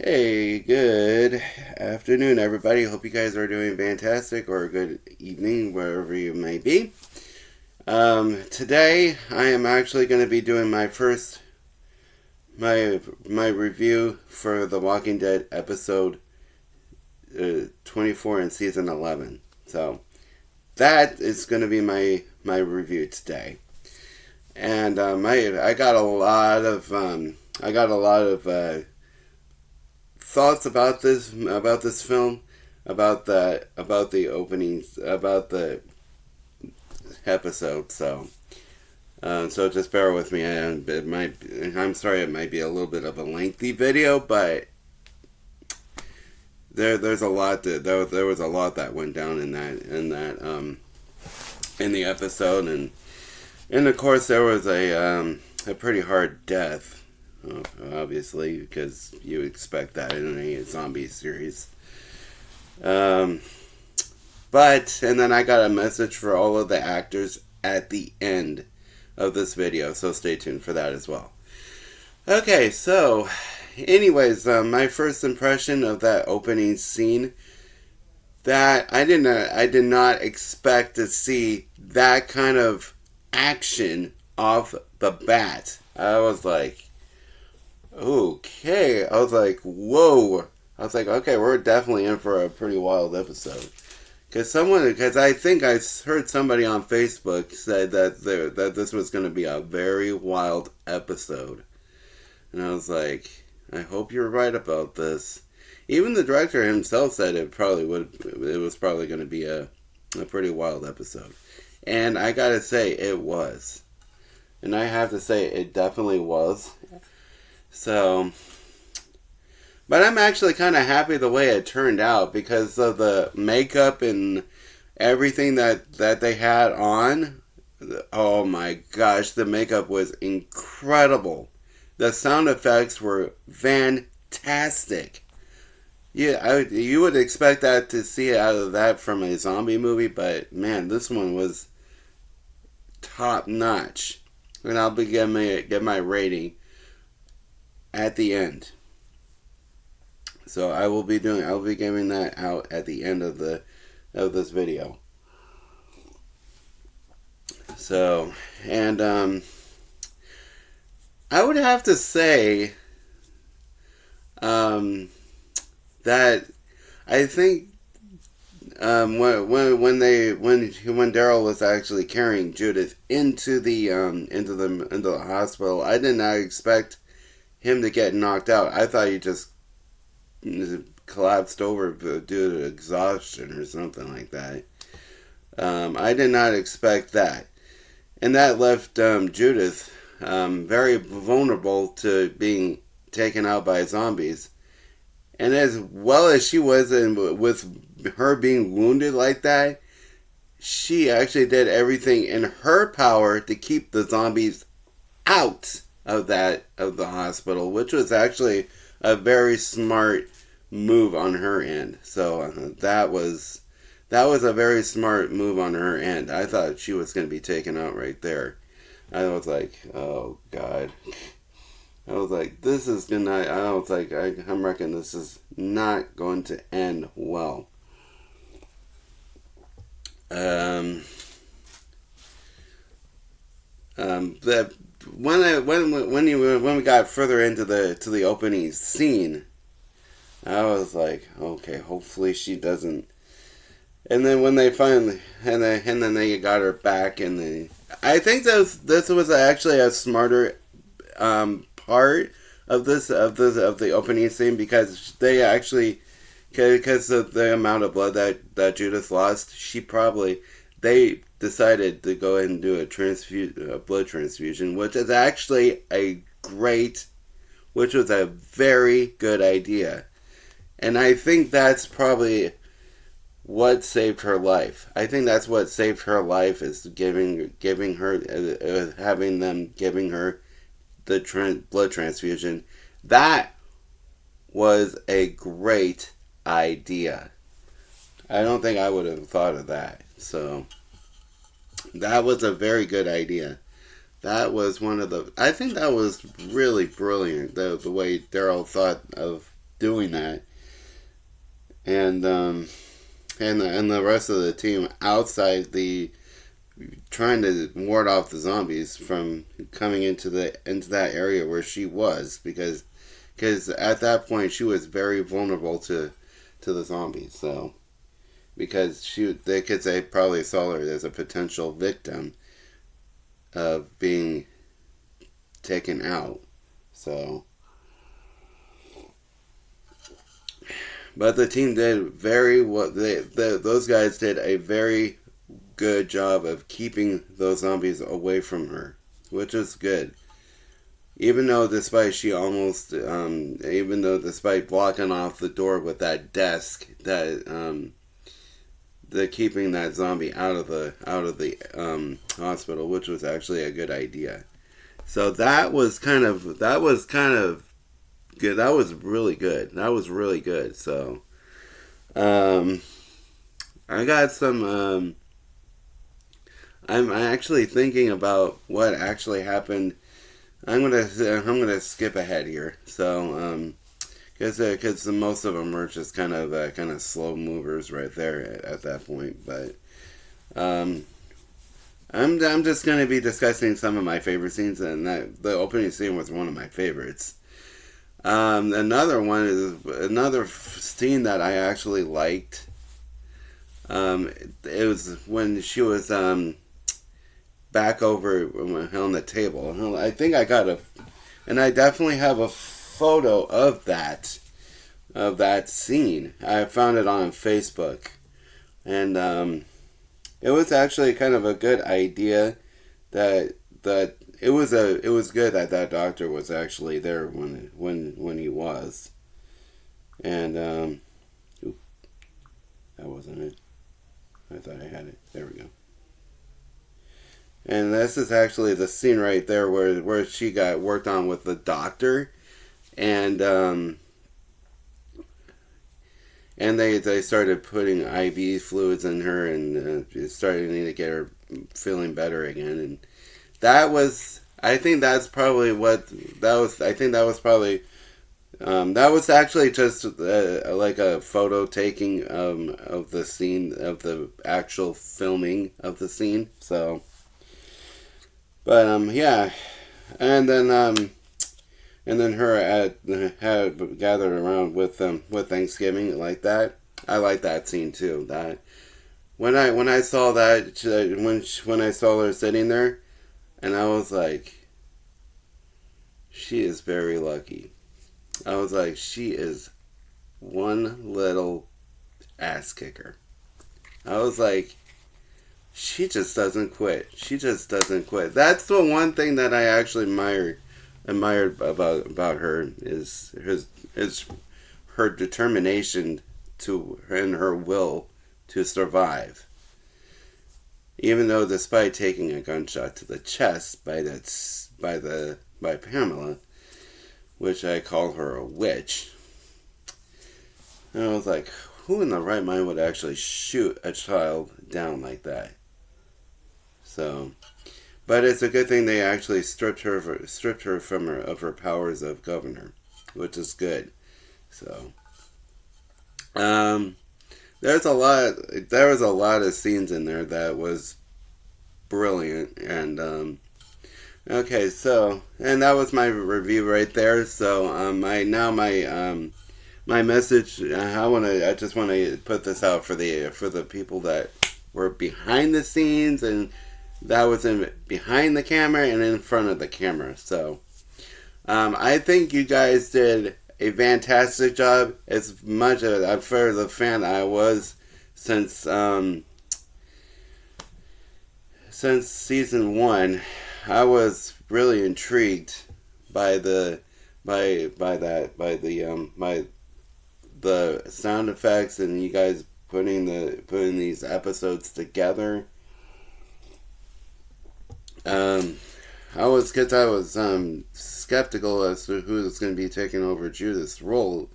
Hey, good afternoon, everybody. Hope you guys are doing fantastic, or good evening, wherever you may be. Today, I am actually going to be doing my review for The Walking Dead episode 24 in season 11. So that is going to be my review today, and I got a lot of thoughts about this film, about the openings, about the episode. So just bear with me. And I'm sorry, it might be a little bit of a lengthy video, but there's a lot there was a lot that went down in the episode, and of course there was a pretty hard death. Obviously, because you expect that in a zombie series. But, and then I got a message for all of the actors at the end of this video, so stay tuned for that as well. Okay, so, anyways, my first impression of that opening scene, that I did not expect to see that kind of action off the bat. I was like, okay. I was like, whoa. I was like, okay, we're definitely in for a pretty wild episode. Because I think I heard somebody on Facebook say that this was going to be a very wild episode. And I was like, I hope you're right about this. Even the director himself said it was probably going to be a pretty wild episode. And I gotta say, it was. And I have to say, it definitely was. So, but I'm actually kind of happy the way it turned out because of the makeup and everything that they had on. Oh my gosh, the makeup was incredible. The sound effects were fantastic. Yeah, you would expect that to see out of that from a zombie movie, but man, this one was top notch. And I'll get my rating at the end. So I will be giving that out at the end of this video. So, and I would have to say that I think when Daryl was actually carrying Judith into the hospital, I did not expect him to get knocked out. I thought he just collapsed over due to exhaustion or something like that. I did not expect that. And that left Judith very vulnerable to being taken out by zombies. And as well as she was with her being wounded like that, she actually did everything in her power to keep the zombies out of the hospital, which was actually a very smart move on her end. So that was a very smart move on her end. I thought she was going to be taken out right there. I was like, oh god. I was like, this is gonna. I was like, I'm reckoning this is not going to end well. That when we got further into the opening scene, I was like, okay, hopefully she doesn't. And then when they finally and then they got her back, and I think this was actually a smarter part of the opening scene, because they actually, because of the amount of blood that Judith lost, they decided to go ahead and do a blood transfusion, which was a very good idea. And I think that's probably what saved her life. I think that's what saved her life, is having them giving her the blood transfusion. That was a great idea. I don't think I would have thought of that. So that was a very good idea. That was I think that was really brilliant, the way Daryl thought of doing that, and and the rest of the team outside the trying to ward off the zombies from coming into that area where she was, because at that point she was very vulnerable to the zombies. So because they could say probably saw her as a potential victim of being taken out. So, but the team did very well. Those guys did a very good job of keeping those zombies away from her, which is good. Even though despite blocking off the door with that desk, that the keeping that zombie out of the hospital, which was actually a good idea. So that was kind of good. That was really good. That was really good. So, I got some. I'm actually thinking about what actually happened. I'm gonna skip ahead here. So, because most of them are just kind of slow movers right there at that point. But I'm just gonna be discussing some of my favorite scenes, and the opening scene was one of my favorites. Another one is another scene that I actually liked. It was when she was back over on the table. I think I and I definitely have a photo of that scene. I found it on Facebook, and it was actually kind of a good idea that it was good that doctor was actually there when he was, and that wasn't it. I thought I had it. There we go. And this is actually the scene right there where she got worked on with the doctor, and they started putting IV fluids in her, and starting to get her feeling better again. And I think that was actually just like a photo taking of the scene, of the actual filming of the scene. So, but yeah, and then her had gathered around with Thanksgiving like that. I like that scene too. That when I saw that when I saw her sitting there, and I was like, she is very lucky. I was like, she is one little ass kicker. I was like, she just doesn't quit. She just doesn't quit. That's the one thing that I actually admired about her is her determination and her will to survive. Even though, despite taking a gunshot to the chest by Pamela, which I call her a witch, and I was like, who in the right mind would actually shoot a child down like that? So, but it's a good thing they actually stripped her of her powers of governor, which is good. So, there was a lot of scenes in there that was brilliant, and okay, so, and that was my review right there. So, my message. I just want to put this out for the people that were behind the scenes, and that was behind the camera and in front of the camera. So, I think you guys did a fantastic job. As much as for the fan I was since season 1, I was really intrigued by the sound effects, and you guys putting these episodes together. I was skeptical as to who was going to be taking over Judith's role,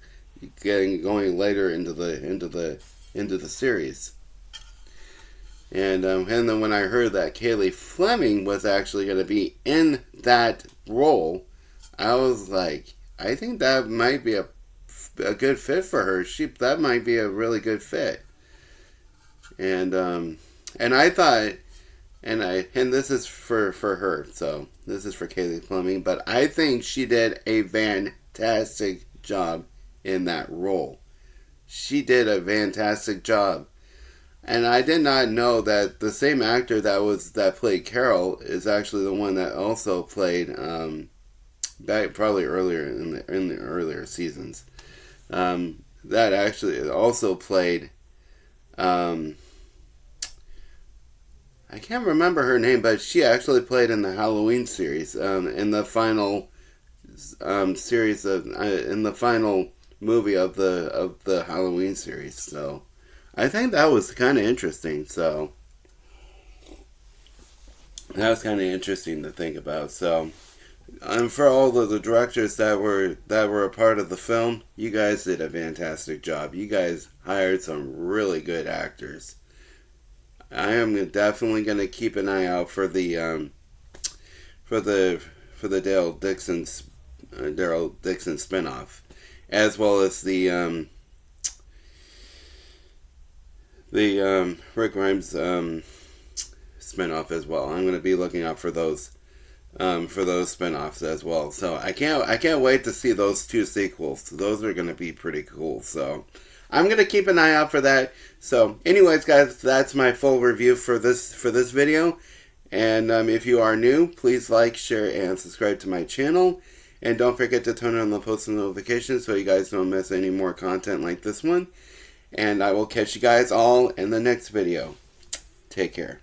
going later into the series. And then when I heard that Kaylee Fleming was actually going to be in that role, I was like, I think that might be a a good fit for her. That might be a really good fit. And I thought, and this is for her, so this is for Kaylee Fleming, but I think she did a fantastic job in that role. She did a fantastic job. And I did not know that the same actor that played Carol is actually the one that also played back probably earlier in the earlier seasons. That actually also played. I can't remember her name, but she actually played in the Halloween series, in the final series in the final movie of the Halloween series. So I think that was kind of interesting. So that was kind of interesting to think about. So, for all of the directors that were a part of the film, you guys did a fantastic job. You guys hired some really good actors. I am definitely going to keep an eye out for the Daryl Dixon spinoff, as well as the Rick Grimes spinoff as well. I'm going to be looking out for those spinoffs as well. So I can't wait to see those 2 sequels. Those are going to be pretty cool. So I'm going to keep an eye out for that. So anyways, guys, that's my full review for this video. And if you are new, please like, share, and subscribe to my channel. And don't forget to turn on the post notifications so you guys don't miss any more content like this one. And I will catch you guys all in the next video. Take care.